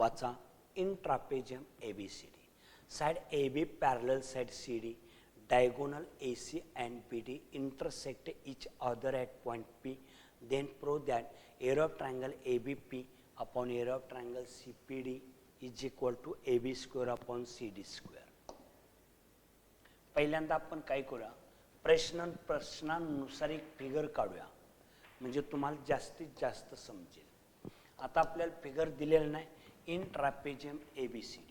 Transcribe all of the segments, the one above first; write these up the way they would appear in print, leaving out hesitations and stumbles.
वाचा. In trapezium ABCD, side AB parallel side CD, diagonal AC and BD intersect each other at point P. Then prove that area of triangle ABP upon area of triangle CPD is equal to AB square upon CD square. पहिल्यांदा आपण काय करूया, प्रश्नानुसार एक figure काढूया म्हणजे तुम्हाला जास्तीत जास्त समजेल. आता आपल्याला फिगर दिलेला नाही. इन ट्रापेजियम ABCD,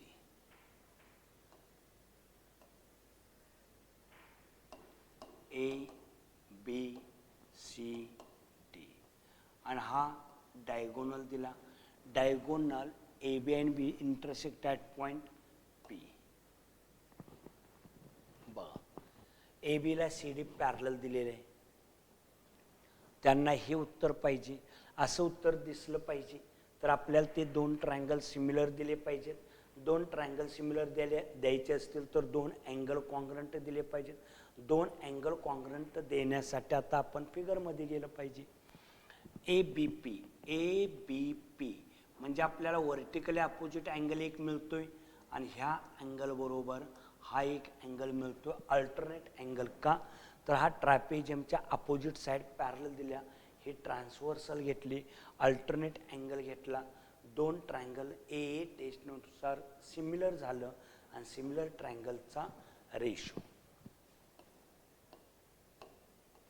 ABCD आणि हा डायगोनल दिला. Diagonal AB and B intersect at point P. बघा AB ला CD पॅरलल दिलेले आहे. त्यांना हे उत्तर पाहिजे, असं उत्तर दिसलं पाहिजे तर आपल्याला ते दोन ट्रायंगल सिमिलर दिले पाहिजेत. दोन ट्रायंगल सिमिलर द्यायचे असतील तर दोन अँगल कॉन्ग्रंट दिले पाहिजेत. दोन अँगल कॉन्ग्रंट देण्यासाठी आता आपण फिगरमध्ये गेलं पाहिजे. ABP म्हणजे आपल्याला व्हर्टिकली अपोजिट अँगल एक मिळतोय आणि ह्या अँगल बरोबर हा एक अँगल मिळतोय अल्टरनेट अँगल. का तर हा ट्रॅपेजियमच्या अपोजिट साईड पॅरलल दिल्या, हे ट्रान्सव्हर्सल घेतली, अल्टरनेट अँगल घेतला. दोन ट्रायंगल ए टेस्टनुसार सिमिलर झालं आणि सिमिलर ट्रायंगलचा ratio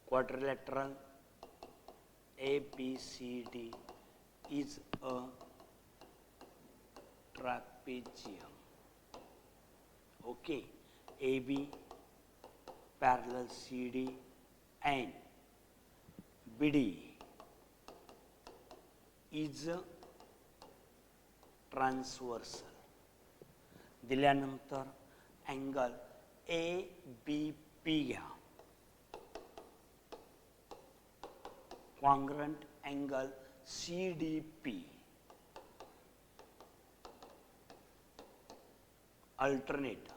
quadrilateral ABCD is a trapezium. Okay, AB parallel CD and BD is transversal. दिल्यानंतर अँगल ABP घ्या, congruent angle CDP, alternate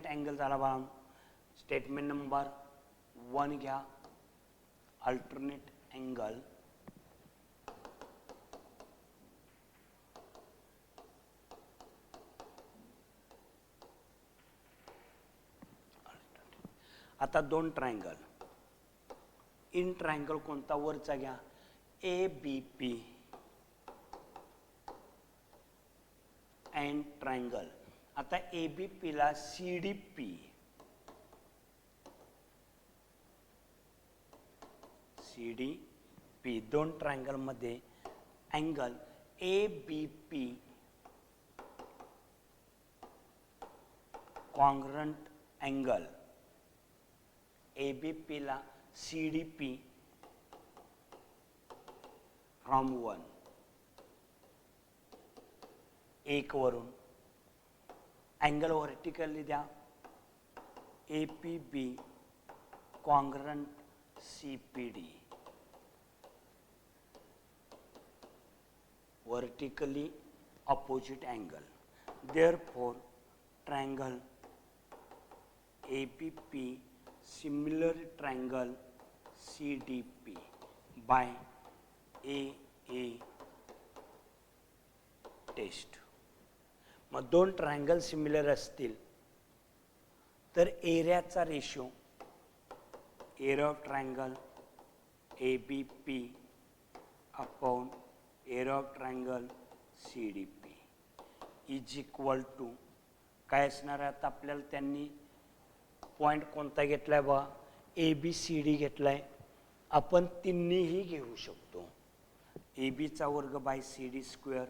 angle झाला बा. स्टेटमेंट नंबर 1 घ्या, अल्टरनेट अँगल आता दोन ट्रायंगल. इन ट्रायंगल कोणता वरचा घ्या, ABP अँड ट्रायंगल. आता ABP ला CDP दोन ट्रायंगल मध्ये angle ABP congruent angle ABP ला CDP फ्रॉम 1 एक वरून अँगल व्हर्टिकली द्या, APB congruent CPD vertically opposite angle. Therefore, triangle ABP similar triangle CDP by AA test. मग दोन ट्रायंगल सिमिलर असतील तर एरियाचा ratio area of triangle ABP upon area of triangle CDP is equal to काय असणार आहे. आता आपल्याला त्यांनी पॉइंट कोणता घेतलाय बा, ABCD घेतलाय. आपण तिन्हीही घेऊ शकतो. AB चा वर्ग बाय CD स्क्वेअर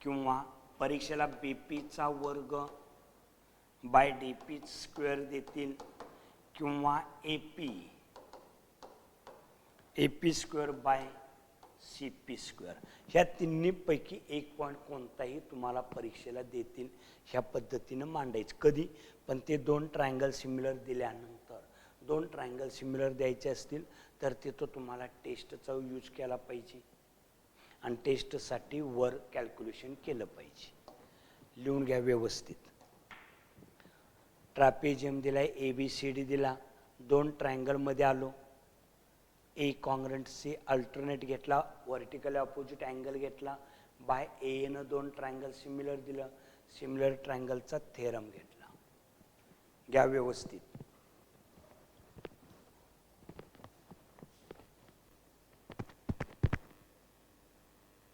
किंवा परीक्षेला BP चा वर्ग बाय DP स्क्वेअर देतील किंवा AP square by CP square. ह्या तिन्हीपैकी एक पॉईंट कोणताही तुम्हाला परीक्षेला देतील. ह्या पद्धतीनं मांडायचं कधी पण ते दोन ट्रायंगल सिमिलर दिल्यानंतर. दोन ट्रायंगल सिमिलर द्यायचे असतील तर ते तो तुम्हाला टेस्टचा यूज केला पाहिजे आणि टेस्टसाठी वर कॅल्क्युलेशन केलं पाहिजे. लिहून घ्या व्यवस्थित. ट्रॅपेजियम दिलाय, ABCD दिला, दोन ट्रायंगलमध्ये आलो, ए कॉन्ग्रंट सी अल्टरनेट घेतला, व्हर्टिकल अपोजिट अँगल घेतला, बाय एनं 2 ट्रायंगल सिमिलर दिलं, सिमिलर ट्रायंगलचा थेरम घेतला. घ्या व्यवस्थित.